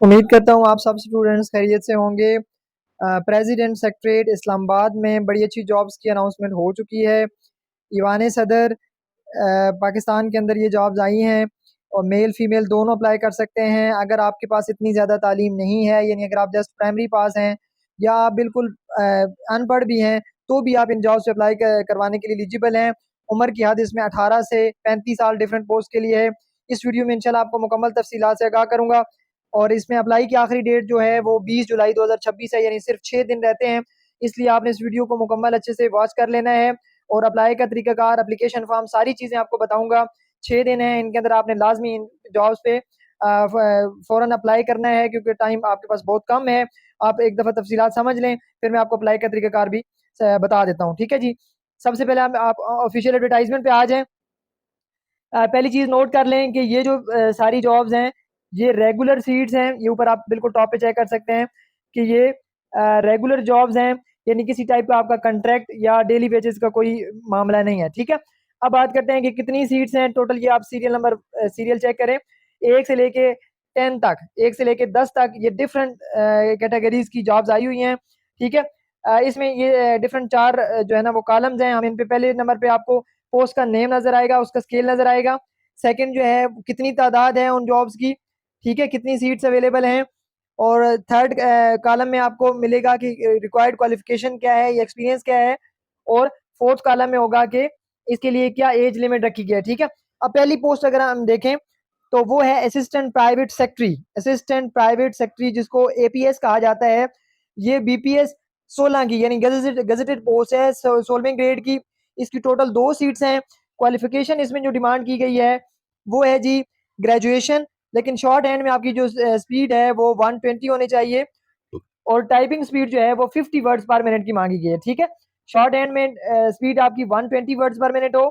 उम्मीद करता हूँ आप सब स्टूडेंट्स खैरियत से होंगे। प्रेसिडेंट सेक्रेटरीट इस्लामाबाद में बड़ी अच्छी जॉब्स की अनाउंसमेंट हो चुकी है। ईवान सदर पाकिस्तान के अंदर ये जॉब्स आई हैं और मेल फीमेल दोनों अप्लाई कर सकते हैं। अगर आपके पास इतनी ज़्यादा तालीम नहीं है, यानी अगर आप जस्ट प्राइमरी पास हैं या आप बिल्कुल अनपढ़ भी हैं, तो भी आप इन जॉब्स पे अप्लाई करवाने के लिए एलिजिबल हैं। उम्र की हद इसमें 18 से 35 साल डिफरेंट पोस्ट के लिए है। इस वीडियो में इंशाल्लाह आपको मुकम्मल तफसीलात से आगाह करूँगा। और इसमें अप्लाई की आखिरी डेट जो है वो 20 जुलाई 2026 है, यानी सिर्फ 6 दिन रहते हैं। इसलिए आपने इस वीडियो को मुकम्मल अच्छे से वॉच कर लेना है। और अप्लाई का तरीकाकार, एप्लीकेशन फॉर्म, सारी चीज़ें आपको बताऊंगा। 6 दिन हैं, इनके अंदर आपने लाजमी इन जॉब्स पे फ़ौरन अप्लाई करना है, क्योंकि टाइम आपके पास बहुत कम है। आप एक दफ़ा तफसीलात समझ लें, फिर मैं आपको अप्लाई का तरीकाकार भी बता देता हूँ। ठीक है जी। सबसे पहले आप ऑफिशियल एडवर्टाइजमेंट पे आ जाएँ। पहली चीज़ नोट कर लें कि ये जो सारी जॉब्स हैं, ये रेगुलर सीट्स हैं। ये ऊपर आप बिल्कुल टॉप पे चेक कर सकते हैं कि ये रेगुलर जॉब्स हैं, यानी किसी टाइप का आपका कॉन्ट्रैक्ट या डेली वेजेस का कोई मामला नहीं है। ठीक है। अब बात करते हैं कि कितनी सीट्स हैं टोटल। ये आप सीरियल चेक करें, 1 से लेके 10 तक, 1 से लेके 10 तक ये डिफरेंट कैटेगरीज की जॉब्स आई हुई हैं। ठीक है। इसमें ये डिफरेंट 4 जो है ना वो कॉलम्स हैं। हम इन पे पहले नंबर पे आपको पोस्ट का नेम नज़र आएगा, उसका स्केल नज़र आएगा। सेकंड जो है कितनी तादाद है उन जॉब्स की, ठीक है, कितनी सीट्स अवेलेबल हैं। और थर्ड कॉलम में आपको मिलेगा कि रिक्वायर्ड क्वालिफिकेशन क्या है या एक्सपीरियंस क्या है। और फोर्थ कॉलम में होगा कि इसके लिए क्या एज लिमिट रखी गई है। ठीक है। अब पहली पोस्ट अगर हम देखें तो वो है assistant private secretary. Assistant private secretary जिसको एपीएस कहा जाता है, ये बीपीएस 16 की यानी गजेटेड पोस्ट है, 16वें ग्रेड की। इसकी टोटल 2 सीट्स हैं। क्वालिफिकेशन इसमें जो डिमांड की गई है वो है जी ग्रेजुएशन, लेकिन शॉर्ट हैंड में आपकी जो स्पीड है वो 120 होनी चाहिए। और टाइपिंग स्पीड जो है वो 50 वर्ड्स पर मिनट की मांगी गई है। ठीक है। शॉर्ट हैंड में स्पीड आपकी 120 वर्ड्स पर मिनट हो,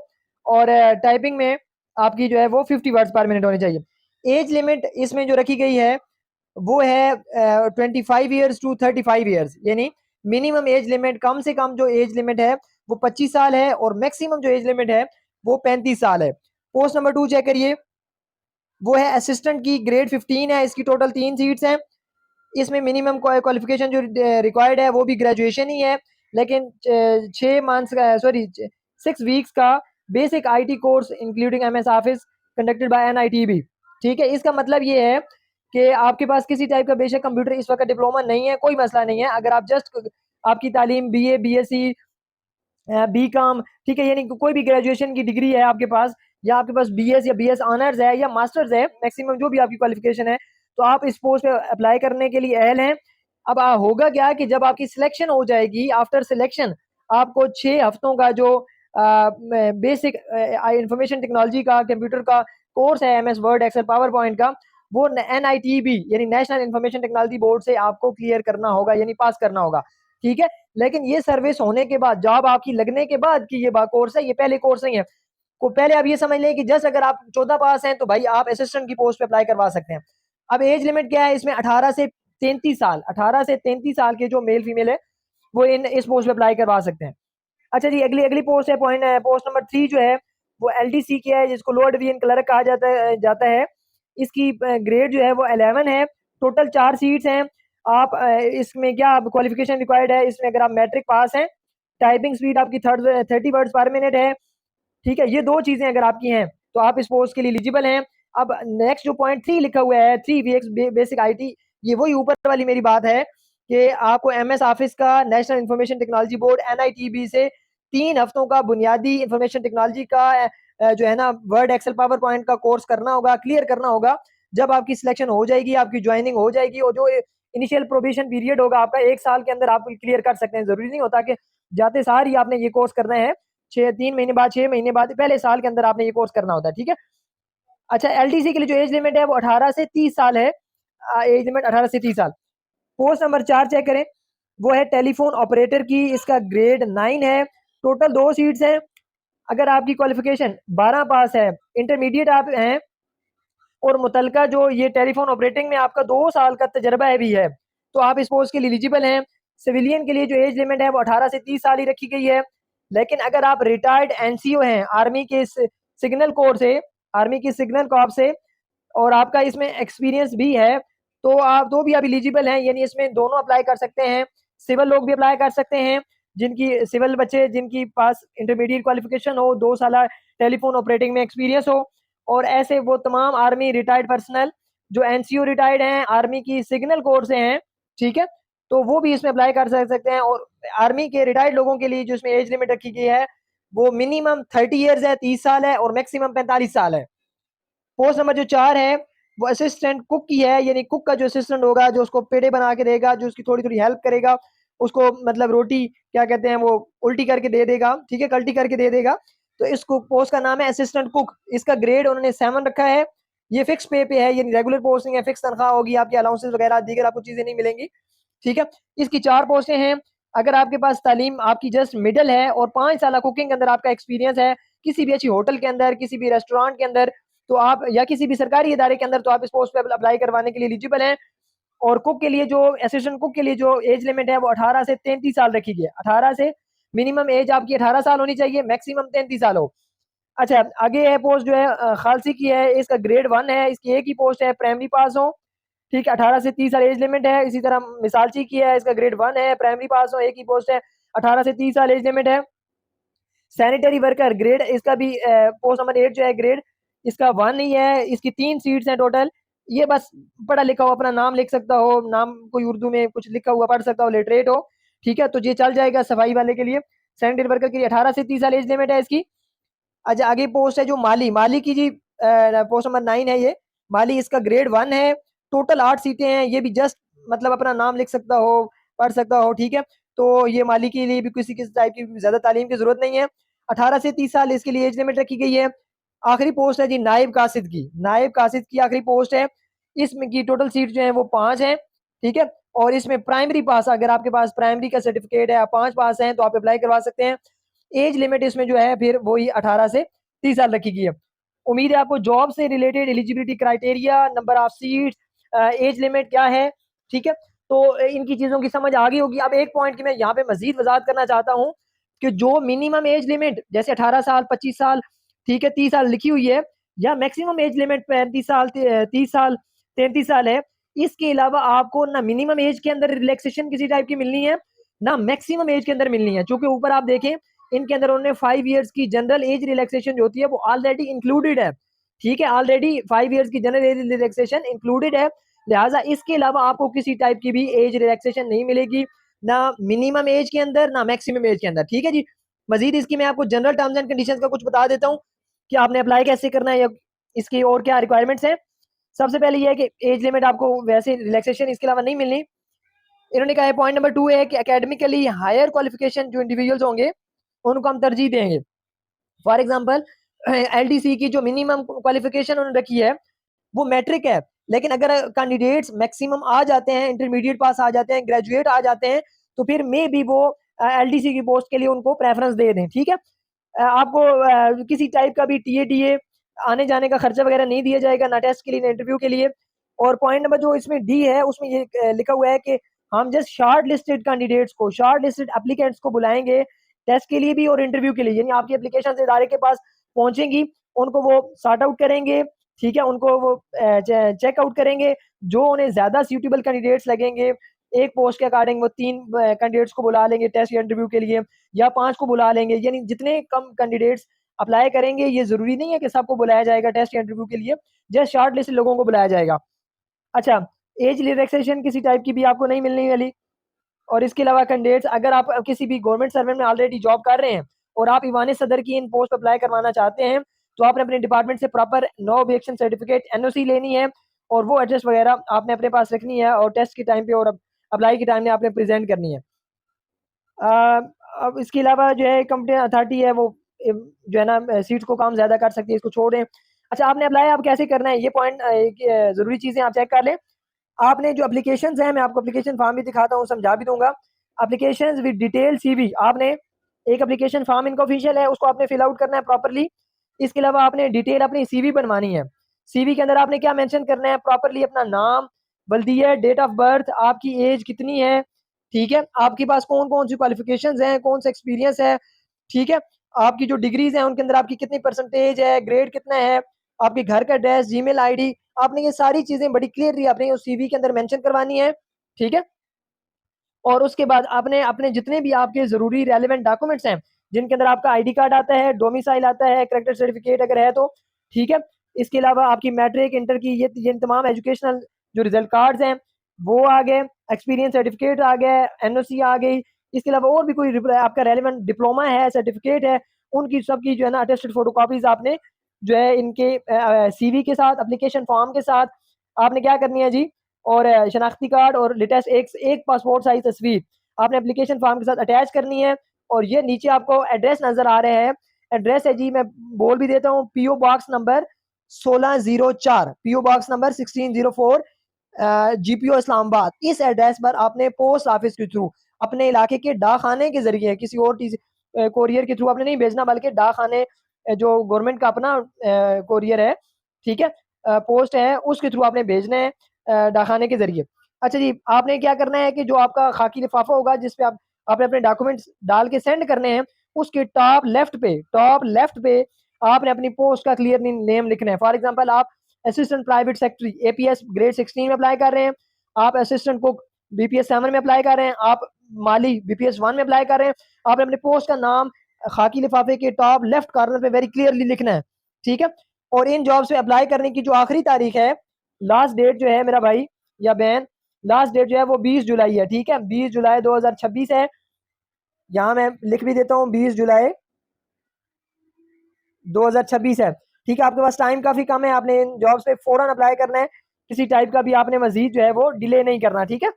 और टाइपिंग में आपकी जो है वो 50 वर्ड्स पर मिनट होनी चाहिए। एज लिमिट इसमें जो रखी गई है वो है 25 ईयर्स टू 35 ईयर्स, यानी मिनिमम एज लिमिट, कम से कम जो एज लिमिट है वो 25 साल है और मैक्सिमम जो एज लिमिट है वो 35 साल है। पोस्ट नंबर 2 चेक करिए, वो है असिस्टेंट की, ग्रेड 15 है। इसकी टोटल 3 सीट्स हैं। इसमें मिनिमम क्वालिफिकेशन जो रिक्वायर्ड है वो भी ग्रेजुएशन ही है, लेकिन 6 मंथ्स का, सॉरी 6 वीक्स का basic IT course including MS office conducted by NITB. ठीक है। इसका मतलब ये है कि आपके पास किसी टाइप का बेशक कंप्यूटर इस वक्त डिप्लोमा नहीं है, कोई मसला नहीं है। अगर आप जस्ट आपकी तालीम बीए, बीएससी, बी कॉम, ठीक है, यानी कोई भी ग्रेजुएशन की डिग्री है आपके पास, या आपके पास बीएस या बीएस ऑनर्स है या मास्टर्स है, मैक्सिमम जो भी आपकी क्वालिफिकेशन है, तो आप इस पोस्ट पे अप्लाई करने के लिए अहल हैं। अब होगा क्या कि जब आपकी सिलेक्शन हो जाएगी, आफ्टर सिलेक्शन आपको 6 हफ्तों का जो बेसिक इंफॉर्मेशन टेक्नोलॉजी का कंप्यूटर का कोर्स है, MS Word, Excel, PowerPoint का, वो एनआईटीबी यानी नेशनल इंफॉर्मेशन टेक्नोलॉजी बोर्ड से आपको क्लियर करना होगा, यानी पास करना होगा। ठीक है। लेकिन ये सर्विस होने के बाद, जॉब आपकी लगने के बाद कि ये कोर्स है, ये पहले कोर्स नहीं है। को पहले आप ये समझ लें कि जस्ट अगर आप 14 पास हैं तो भाई आप असिस्टेंट की पोस्ट पे अप्लाई करवा सकते हैं। अब एज लिमिट क्या है इसमें, 18 से 33 साल के जो मेल फीमेल है वो इन इस पोस्ट पे अप्लाई करवा सकते हैं। अच्छा जी, अगली अगली पोस्ट है, पोस्ट नंबर 3 जो है वो एलडीसी की है, जिसको लोअर डिवीजन क्लर्क कहा जाता है। इसकी ग्रेड जो है वो 11 है। टोटल 4 सीट्स हैं। आप इसमें क्या क्वालिफिकेशन रिक्वायर्ड है, इसमें अगर आप मैट्रिक पास हैं, टाइपिंग स्पीड आपकी 30 वर्ड्स पर मिनट है। ठीक है। ये 2 चीजें अगर आपकी हैं तो आप इस पोस्ट के लिए एलिजिबल हैं। अब नेक्स्ट जो पॉइंट 3 लिखा हुआ है, 3 वीएक्स बेसिक आईटी, ये वही ऊपर वाली मेरी बात है कि आपको एमएस ऑफिस का, नेशनल इंफॉर्मेशन टेक्नोलॉजी बोर्ड एनआईटीबी से 3 हफ्तों का बुनियादी इंफॉर्मेशन टेक्नोलॉजी का जो है ना वर्ड, एक्सेल, पावर पॉइंट का कोर्स करना होगा, क्लियर करना होगा। जब आपकी सिलेक्शन हो जाएगी, आपकी ज्वाइनिंग हो जाएगी, और जो इनिशियल प्रोबेशन पीरियड होगा आपका 1 साल के अंदर आप क्लियर कर सकते हैं। जरूरी नहीं होता कि जाते सार ही आपने ये कोर्स करना है। 3 महीने बाद, 6 महीने बाद, पहले साल के अंदर आपने ये कोर्स करना होता है। ठीक है। अच्छा, एलडीसी के लिए जो एज लिमिट है वो 18 से 30 साल है। एज लिमिट 18 से 30 साल। पोस्ट नंबर 4 चेक करें, वो है टेलीफोन ऑपरेटर की। इसका ग्रेड 9 है। टोटल 2 सीट्स हैं। अगर आपकी क्वालिफिकेशन 12 पास है, इंटरमीडिएट आप हैं, और मुतलका जो ये टेलीफोन ऑपरेटिंग में आपका 2 साल का तजर्बा है भी है, तो आप इस पोस्ट के लिए एलिजिबल हैं। सिविलियन के लिए जो एज लिमिट है वो 18 से 30 साल ही रखी गई है। लेकिन अगर आप रिटायर्ड एनसीओ हैं आर्मी के सिग्नल कोर से, आर्मी की सिग्नल कॉर्प से, और आपका इसमें एक्सपीरियंस भी है, तो आप तो भी आप इलिजिबल हैं, यानी इसमें दोनों अप्लाई कर सकते हैं। सिविल लोग भी अप्लाई कर सकते हैं, जिनकी सिविल बच्चे जिनकी पास इंटरमीडिएट क्वालिफिकेशन हो, 2 साल टेलीफोन ऑपरेटिंग में एक्सपीरियंस हो, और ऐसे वो तमाम आर्मी रिटायर्ड पर्सनल जो एनसीओ रिटायर्ड हैं, आर्मी की सिग्नल कोर से हैं, ठीक है, तो वो भी इसमें अप्लाई कर सकते हैं। और आर्मी के रिटायर्ड लोगों के लिए जो इसमें एज लिमिट रखी गई है वो मिनिमम 30 ईयर्स है, 30 साल है, और मैक्सिमम 45 साल है। पोस्ट नंबर जो 4 है वो असिस्टेंट कुक की है, यानी कुक का जो असिस्टेंट होगा, जो उसको पेड़े बना के देगा, जो उसकी थोड़ी थोड़ी हेल्प करेगा, उसको मतलब रोटी क्या कहते हैं वो उल्टी करके दे देगा, ठीक है, कल्टी करके दे देगा। तो इस पोस्ट का नाम है असिस्टेंट कुक। इसका ग्रेड उन्होंने 7 रखा है। ये फिक्स पे है, यानी रेगुलर पोस्टिंग है, फिक्स तनख्वाह होगी, आपकी अलाउंसेस वगैरह दीगर आपको चीजें नहीं मिलेंगी, ठीक है। इसकी 4 पोस्टें हैं। अगर आपके पास तालीम आपकी जस्ट मिडल है और 5 साल कुकिंग के अंदर आपका एक्सपीरियंस है, किसी भी अच्छी होटल के अंदर, किसी भी रेस्टोरेंट के अंदर, तो आप, या किसी भी सरकारी इदारे के अंदर, तो आप इस पोस्ट पे अप्लाई करवाने के लिए एलिजिबल हैं। और कुक के लिए जो असिस्टेंट कुक के लिए जो एज लिमिट है वो 18 से 33 साल रखी गई है। 18 से मिनिमम एज आपकी 18 साल होनी चाहिए, मैक्सिमम 33 साल हो। अच्छा, आगे है पोस्ट जो है खालसी की है, इसका ग्रेड 1 है, इसकी एक ही पोस्ट है, प्राइमरी पास हो, ठीक है, 18 से 30 साल एज लिमिट है। इसी तरह मिसालची की है, इसका ग्रेड 1 है, प्राइमरी पास हो, एक ही पोस्ट है, 18 से 30 साल एज लिमिट है। सैनिटरी वर्कर ग्रेड इसका भी पोस्ट नंबर 8 जो है ग्रेड इसका 1 ही है। इसकी 3 सीट्स हैं टोटल। ये बस पढ़ा लिखा हो, अपना नाम लिख सकता हो, नाम कोई उर्दू में कुछ लिखा हुआ पढ़ सकता हो, लिटरेट हो, ठीक है, तो ये चल जाएगा सफाई वाले के लिए। सैनिटरी वर्कर के लिए 18 से 30 साल एज लिमिट है इसकी। अच्छा, आगे पोस्ट है जो माली, माली की जी पोस्ट नंबर 9 है ये। माली इसका ग्रेड 1 है। टोटल 8 सीटें हैं। ये भी जस्ट मतलब अपना नाम लिख सकता हो, पढ़ सकता हो, ठीक है। तो ये माली के लिए भी किसी टाइप की ज्यादा तालीम की जरूरत नहीं है। 18 से 30 साल इसके लिए एज लिमिट रखी गई है। आखिरी पोस्ट है जी नायब कासिद की। नायब कासिद की आखिरी पोस्ट है। इसमें की टोटल सीट जो है वो 5 है, ठीक है। और इसमें प्राइमरी पास, अगर आपके पास प्राइमरी का सर्टिफिकेट है, आप 5 पास हैं, तो आप अप्लाई करवा सकते हैं। एज लिमिट इसमें जो है फिर वही 18 से 30 साल रखी गई है। उम्मीद है आपको जॉब से related eligibility criteria, number of seat, age limit क्या है, ठीक है, तो इनकी चीजों की समझ आ गई होगी। अब एक पॉइंट की मैं यहाँ पे मजीद वजाहत करना चाहता हूँ कि जो मिनिमम एज लिमिट जैसे 18 साल, 25 साल, ठीक है, 30 साल लिखी हुई है, या मैक्सिमम एज लिमिट 35 साल, 30 साल, 33 साल है, इसके अलावा आपको ना मिनिमम एज के अंदर रिलैक्सेशन किसी टाइप की मिलनी है, ना मैक्सिमम एज के अंदर मिलनी है। चूंकि ऊपर आप देखें इनके अंदर उन्होंने 5 इयर्स की जनरल एज रिलैक्सेशन जो होती है वो ऑलरेडी इंक्लूडेड है, ठीक है, ऑलरेडी 5 इयर्स की जनरल एज रिलैक्सेशन इंक्लूडेड है। लिहाजा इसके अलावा आपको किसी टाइप की भी एज रिलैक्सेशन नहीं मिलेगी, ना मिनिमम एज के अंदर, ना मैक्सिमम एज के अंदर, ठीक है जी। मजीद इसकी मैं आपको जनरल टर्म्स एंड कंडीशंस का कुछ बता देता हूँ कि आपने अप्लाई कैसे करना है, या इसकी और क्या रिक्वायरमेंट्स हैं। सबसे पहले यह है कि एज लिमिट आपको वैसे रिलैक्सेशन इसके अलावा नहीं मिलनी। इन्होंने कहा है पॉइंट नंबर 2 है कि एकेडमिकली हायर क्वालिफिकेशन जो इंडिविजुअल्स होंगे उनको हम तरजीह देंगे। फॉर एग्जाम्पल एलडीसी की जो मिनिमम क्वालिफिकेशन उन्होंने रखी है वो मैट्रिक है, लेकिन अगर कैंडिडेट्स मैक्सिमम आ जाते हैं, इंटरमीडिएट पास आ जाते हैं, ग्रेजुएट आ जाते हैं, तो फिर मे भी वो एलडीसी की पोस्ट के लिए उनको प्रेफरेंस दे दें, ठीक है। आपको किसी टाइप का भी टीए आने जाने का खर्चा वगैरह नहीं दिया जाएगा, ना टेस्ट के लिए ना इंटरव्यू के लिए। और पॉइंट नंबर जो इसमें डी है उसमें ये लिखा हुआ है कि हम जस्ट शॉर्ट लिस्टेड कैंडिडेट्स को, शॉर्ट लिस्टेड एप्लीकेंट्स को बुलाएंगे टेस्ट के लिए भी और इंटरव्यू के लिए, यानी आपकी एप्लीकेशन इदारे के पास पहुंचेंगी, उनको वो सॉर्ट आउट करेंगे, ठीक है, उनको वो चेक आउट करेंगे, जो उन्हें ज्यादा सूटेबल कैंडिडेट्स लगेंगे, एक पोस्ट के अकॉर्डिंग वो 3 कैंडिडेट्स को बुला लेंगे टेस्ट या इंटरव्यू के लिए, या 5 को बुला लेंगे, यानी जितने कम कैंडिडेट्स अप्लाई करेंगे, ये जरूरी नहीं है कि सबको बुलाया जाएगा टेस्ट या इंटरव्यू के लिए, जस्ट शॉर्ट लिस्ट लोगों को बुलाया जाएगा। अच्छा, एज रिलैक्सेशन किसी टाइप की भी आपको नहीं मिलने वाली। और इसके अलावा कैंडिडेट्स, अगर आप किसी भी गवर्नमेंट सर्वेंट में ऑलरेडी जॉब कर रहे हैं और आप ईवान सदर की इन पोस्ट अप्लाई करवाना चाहते हैं, तो आपने अपने डिपार्टमेंट से proper no objection certificate NOC लेनी है, और वो एड्रेस वगैरह आपने अपने पास रखनी है, और टेस्ट के टाइम पे और अप्लाई के टाइम में आपने प्रेजेंट करनी है। अब इसके अलावा जो है कंपनी अथॉरिटी है वो जो है ना सीट्स को काम ज्यादा कर सकती है, इसको छोड़ दें। अच्छा, आपने अप्लाई आप कैसे करना है, ये पॉइंट जरूरी चीजें आप चेक कर लें। आपने जो एप्लीकेशंस हैं, मैं आपको एप्लीकेशन फॉर्म भी दिखाता हूँ, समझा भी दूंगा। एप्लीकेशंस विद डिटेल सीवी, आपने एक एप्लीकेशन फॉर्म इनका ऑफिशियल है, उसको आपने फिल आउट करना है प्रॉपरली। इसके अलावा आपने डिटेल अपनी सीवी बनवानी है। सीवी के अंदर आपने क्या मेंशन करना है, प्रॉपरली अपना नाम, बल्दियत, डेट ऑफ बर्थ, आपकी एज कितनी है, ठीक है, आपके पास कौन कौन सी क्वालिफिकेशंस हैं, कौन सा एक्सपीरियंस है, ठीक है, आपकी जो डिग्रीज हैं उनके अंदर आपकी कितनी परसेंटेज है, ग्रेड कितना है, आपके घर का एड्रेस, जीमेल आईडी, आपने ये सारी चीजें बड़ी क्लियरली आपने उस सीवी के अंदर मेंशन करवानी है। ठीक है, और उसके बाद आपने अपने जितने भी आपके जरूरी रेलिवेंट डॉक्यूमेंट्स हैं, जिनके अंदर आपका आईडी कार्ड आता है, डोमिसाइल आता है, करेक्टर सर्टिफिकेट अगर है तो, ठीक है, इसके अलावा आपकी मैट्रिक इंटर की ये तमाम एजुकेशनल जो रिजल्ट कार्ड्स हैं वो आ गए, एक्सपीरियंस सर्टिफिकेट आ गए, एनओसी आ गई, इसके अलावा और भी कोई आपका रेलिवेंट डिप्लोमा है, सर्टिफिकेट है, उनकी सबकी जो है ना अटेस्टेड फोटोकॉपीज आपने जो है इनके सीवी के साथ, एप्लीकेशन फॉर्म के साथ आपने क्या करनी है जी, और शनाख्ती कार्ड और लेटेस्ट एक पासपोर्ट साइज तस्वीर आपने एप्लीकेशन फॉर्म के साथ अटैच करनी है। और ये नीचे आपको एड्रेस नजर आ रहे हैं, एड्रेस है जी, मैं बोल भी देता हूँ, PO box number 1604, PO box number 1604, GPO Islamabad. इस एड्रेस पर आपने पोस्ट ऑफिस के थ्रू अपने इलाके के डाक खाने के जरिए, किसी और कोरियर के थ्रू आपने नहीं भेजना, बल्कि डाक खाने जो गवर्नमेंट का अपना कोरियर है, ठीक है, पोस्ट है, उसके थ्रू आपने भेजना है डाकखाने के जरिए। अच्छा जी, आपने क्या करना है कि जो आपका खाकी लिफाफा होगा जिसपे आपने अपने डॉक्यूमेंट्स डाल के सेंड करने हैं, उसके टॉप लेफ्ट पे आपने अपनी पोस्ट का क्लियर नेम लिखना है। फॉर एग्जांपल आप assistant private secretary APS grade 16 में अप्लाई कर रहे हैं, आप असिस्टेंट कुक बीपीएस 7 में अप्लाई कर रहे हैं, आप माली बीपीएस 1 में अप्लाई कर रहे हैं, आपने अपने पोस्ट का नाम खाकी लिफाफे के टॉप लेफ्ट कॉर्नर पे वेरी क्लियरली लिखना है। ठीक है, और इन जॉब्स पे अप्लाई करने की जो आखिरी तारीख है, लास्ट डेट जो है मेरा भाई या बहन, लास्ट डेट जो है वो 20 जुलाई है। ठीक है, 20 जुलाई 2026 है, यहाँ मैं लिख भी देता हूँ 20 जुलाई 2026 है। ठीक है, आपके पास टाइम काफी कम है, आपने इन जॉब्स पे फौरन अप्लाई करना है, किसी टाइप का भी आपने मजीद जो है वो डिले नहीं करना। ठीक है,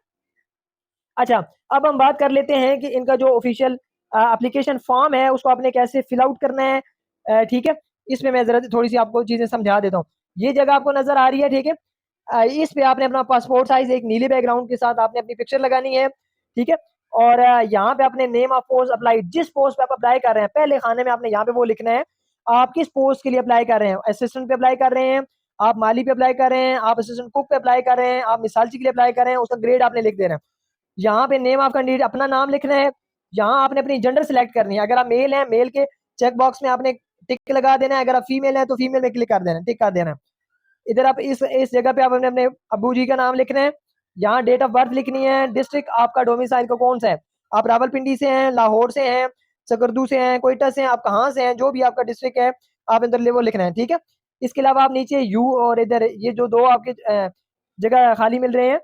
अच्छा, अब हम बात कर लेते हैं कि इनका जो ऑफिशियल एप्लीकेशन फॉर्म है उसको आपने कैसे फिल आउट करना है। ठीक है, इसमें मैं जरा थोड़ी सी आपको चीजें समझा देता हूँ। ये जगह आपको नजर आ रही है, ठीक है, इस पे आपने अपना पासपोर्ट साइज एक नीले बैकग्राउंड के साथ आपने अपनी पिक्चर लगानी है। ठीक है, और यहाँ पे अपने नेम ऑफ पोस्ट अप्लाई, जिस पोस्ट पे आप अप्लाई कर रहे हैं पहले खाने में आपने यहाँ पे वो लिखना है, आप किस पोस्ट के लिए अप्लाई कर रहे हैं, असिस्टेंट पे अप्लाई कर रहे हैं, आप माली पे अप्लाई कर रहे हैं, आप असिस्टेंट कुक पे अप्लाई कर रहे हैं, आप मिसालची के लिए अप्लाई कर रहे हैं, उसका ग्रेड आपने लिख देना है। यहाँ पे नेम ऑफ कैंडिडेट अपना नाम लिखना है, यहाँ आपने अपनी जेंडर सिलेक्ट करनी है, अगर आप मेल हैं मेल के चेक बॉक्स में आपने टिक लगा देना है, अगर आप फीमेल हैं तो फीमेल में क्लिक कर देना, टिक कर देना है। इधर आप इस जगह पे आप अपने अपने अबू जी का नाम लिखना है, यहाँ डेट ऑफ बर्थ लिखनी है, डिस्ट्रिक्ट आपका डोमिसाइल का कौन सा है, आप रावलपिंडी से हैं, लाहौर से हैं, सकरदू से हैं, कोयटा से हैं, आप कहाँ से हैं, जो भी आपका डिस्ट्रिक्ट है आप इधर वो लिखना है। ठीक है, इसके अलावा आप नीचे यू और इधर ये जो दो आपके जगह खाली मिल रहे हैं,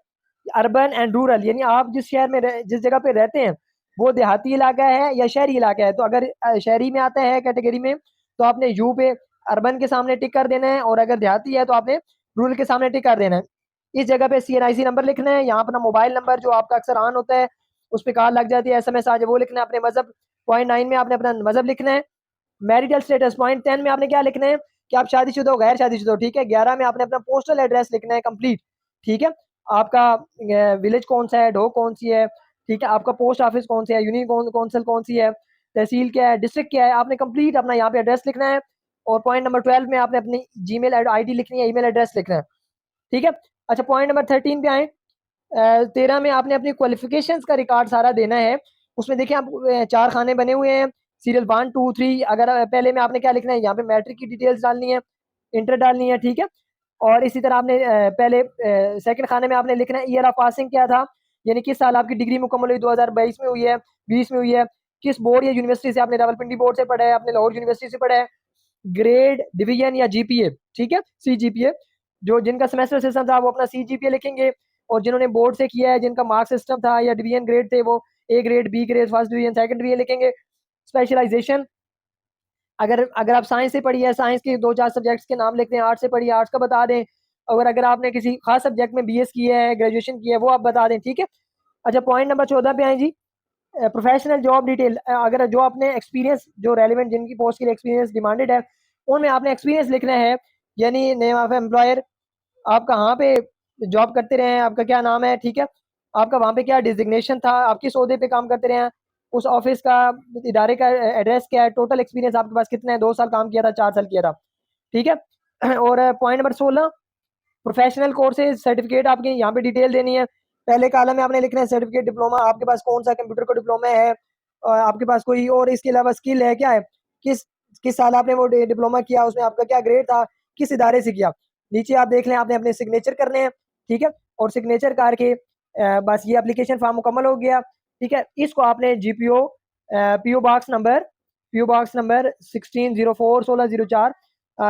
अर्बन एंड रूरल, यानी आप जिस शहर में जिस जगह पे रहते हैं वो देहाती इलाका है या शहरी इलाका है, तो अगर शहरी में आता है कैटेगरी में तो आपने यू पे अर्बन के सामने टिक कर देना है, और अगर देहाती है तो आपने रूरल के सामने टिक कर देना है। इस जगह पे CNIC नंबर लिखना है, यहाँ अपना मोबाइल नंबर जो आपका अक्सर ऑन होता है उस पर कॉल लग जाती है, SMS आ जाए वो लिखना है, अपने मजहब .9 में आपने अपना मजहब लिखना है, मैरिटल स्टेटस .10 में आपने क्या लिखना है कि आप शादीशुदा हो गैर शादीशुदा हो। ठीक है, 11 में आपने अपना पोस्टल एड्रेस लिखना है कंप्लीट। ठीक है, आपका विलेज कौन सा है, ढो कौन सी है, ठीक है, आपका पोस्ट ऑफिस कौन सा है, यूनियन कौंसिल कौन सी है, तहसील क्या है, डिस्ट्रिक्ट क्या है, आपने कंप्लीट अपना यहाँ पे एड्रेस लिखना है। और पॉइंट नंबर 12 में आपने अपनी जीमेल आईडी लिखनी है, ईमेल एड्रेस लिखना है। ठीक है, अच्छा, पॉइंट नंबर 13 पे आए, 13 में आपने अपनी क्वालिफिकेशंस का रिकॉर्ड सारा देना है। उसमें देखिए आप 4 खाने बने हुए हैं, सीरियल 1 2 3, अगर पहले में आपने क्या लिखना है, यहाँ पे मैट्रिक की डिटेल्स डालनी है, इंटर डालनी है। ठीक है, और इसी तरह आपने पहले सेकंड खाने में आपने लिखना है ईयर ऑफ पासिंग क्या था, यानी किस साल आपकी डिग्री मुकम्मल हुई, 2022 में हुई है, 20 में हुई है, किस बोर्ड या यूनिवर्सिटी से आपने, रावलपिंडी बोर्ड से पढ़ा है, आपने लाहौर यूनिवर्सिटी से पढ़ा है, ग्रेड डिवीजन या जीपीए, ठीक है, CGPA, जो जिनका सेमेस्टर सिस्टम था वो अपना CGPA लिखेंगे, और जिन्होंने बोर्ड से किया है जिनका मार्क्स सिस्टम था या डिवीजन ग्रेड थे वो A grade, B grade, first division, second division लिखेंगे। स्पेशलाइजेशन, अगर अगर आप साइंस से पढ़ी है साइंस के 2-4 सब्जेक्ट्स के नाम लिखते हैं, आर्ट्स से पढ़ी है आर्ट्स का बता दें, और अगर आपने किसी खास सब्जेक्ट में BS किया है, ग्रेजुएशन किया है, वो आप बता दें। ठीक है, अच्छा, पॉइंट नंबर 14 पे आए जी, प्रोफेशनल जॉब डिटेल, अगर जो आपने एक्सपीरियंस जो रेलिवेंट जिनकी पोस्ट के लिए एक्सपीरियंस डिमांडेड है उनमें आपने एक्सपीरियंस लिखना है, यानी नेम ऑफ एम्प्लॉयर, आप कहाँ पे जॉब करते रहे हैं, आपका क्या नाम है, ठीक है, आपका वहाँ पे क्या डिजिग्नेशन था, आप किस ओहदे पे काम करते रहे हैं, उस ऑफिस का इदारे का एड्रेस क्या है, टोटल एक्सपीरियंस आपके पास कितना है, 2 साल काम किया था, 4 साल किया था। ठीक है, और point number 16, professional courses certificate आपके यहाँ पे डिटेल देनी है, पहले कॉलम में आपने लिखना है सर्टिफिकेट डिप्लोमा, आपके पास कौन सा कंप्यूटर का डिप्लोमा है, आपके पास कोई और इसके अलावा स्किल है क्या है, किस किस साल आपने वो डिप्लोमा किया, उसमें आपका क्या ग्रेड था, किस इदारे से किया। नीचे आप देख लें आपने अपने सिग्नेचर करने हैं, ठीक है। और सिग्नेचर करके बस ये एप्लीकेशन फॉर्म मुकम्मल हो गया, ठीक है। इसको आपने GPO PO box number 1604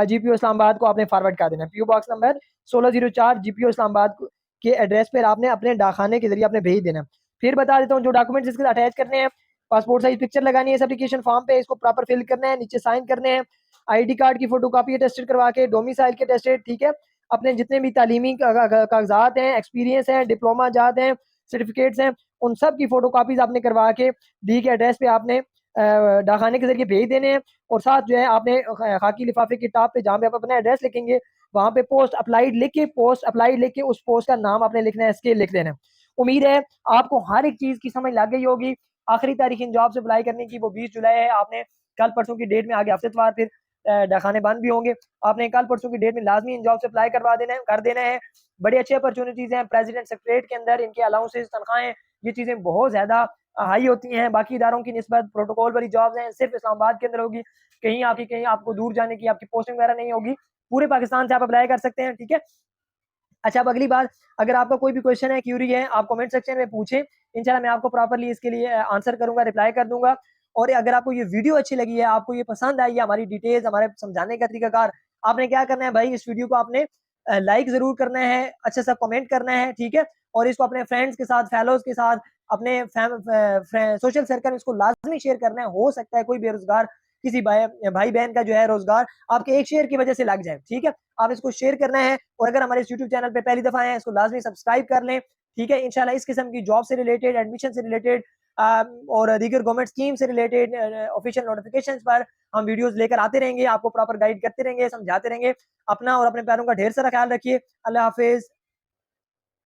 GPO Islamabad को आपने फॉरवर्ड कर देना है। PO box number 1604 GPO Islamabad के एड्रेस पर आपने अपने डाकखाने के जरिए आपने भेज देना है। फिर बता देता हूँ जो डॉक्यूमेंट्स इसके अटैच करने हैं, पासपोर्ट साइज पिक्चर लगानी है इस एप्लीकेशन फॉर्म पे, इसको प्रॉपर फिल करना है, नीचे साइन करने हैं, आईडी कार्ड की फोटोकॉपी अटेस्टेड करवा के, डोमिसाइल के अटेस्टेड, ठीक है। अपने जितने भी तालीमी कागजात हैं, एक्सपीरियंस हैं, डिप्लोमा जात हैं, सर्टिफिकेट्स हैं, उन सब की फोटोकॉपीज आपने करवा के दी के एड्रेस पे आपने डाकखाने के जरिए भेज देने हैं। और साथ जो है आपने खाकी लिफाफे की टॉप पे जहाँ पे आप अपना एड्रेस लिखेंगे वहाँ पे पोस्ट अप्लाइड लिख के उस पोस्ट का नाम आपने लिखना है, इसके लिख देना है। उम्मीद है आपको हर एक चीज़ की समझ लग गई होगी। आखिरी तारीख इन जॉब से अप्लाई करने की वो 20 जुलाई है। आपने कल परसों की डेट में आगे हफ्तेवार फिर डाकखाने बंद भी होंगे, आपने कल परसों की डेट में लाजमी इन जॉब से अप्लाई कर देना है। बड़ी अच्छी अपॉर्चुनिटीज़ हैं प्रेसिडेंट सेक्रेटरीट के अंदर, इनके अलाउंसेस, तनख्वाहें, ये चीज़ें बहुत ज़्यादा हाई होती हैं बाकी इदारों की निस्बत। प्रोटोकॉल वाली जॉब्स हैं, सिर्फ इस्लामाबाद के अंदर होगी, कहीं आपको दूर जाने की आपकी पोस्टिंग वगैरह नहीं होगी, पूरे पाकिस्तान से आप अप्लाई कर सकते हैं, ठीक है। अच्छा, अब अगली बात, अगर आपका कोई भी क्वेश्चन है, क्यूरी है, आप कमेंट सेक्शन में पूछें, इंशाल्लाह मैं आपको प्रॉपर्ली इसके लिए आंसर करूंगा, रिप्लाई कर दूंगा। और अगर आपको ये वीडियो अच्छी लगी है, आपको ये पसंद आई है, हमारी डिटेल्स, हमारे समझाने का तरीकाकार, आपने क्या करना है भाई, इस वीडियो को आपने लाइक जरूर करना है, अच्छा सा कमेंट करना है, ठीक है। और इसको अपने फ्रेंड्स के साथ, फैलोज के साथ, अपने सोशल सर्कल में इसको लाजमी शेयर करना है। हो सकता है कोई बेरोजगार किसी भाई बहन का जो है रोजगार आपके एक शेयर की वजह से लग जाए, ठीक है। आप इसको शेयर करना है। और अगर हमारे यूट्यूब चैनल पे पहली दफा है, इसको लाजमी सब्सक्राइब कर लें, ठीक है। इंशाल्लाह इस किस्म की जॉब से रिलेटेड, एडमिशन से रिलेटेड और दीगर गवर्नमेंट स्कीम से रिलेटेड ऑफिशियल नोटिफिकेशन पर हम वीडियोस लेकर आते रहेंगे, आपको प्रॉपर गाइड करते रहेंगे, समझाते रहेंगे। अपना और अपने प्यारों का ढेर सारा ख्याल रखिए। अल्लाह हाफिज।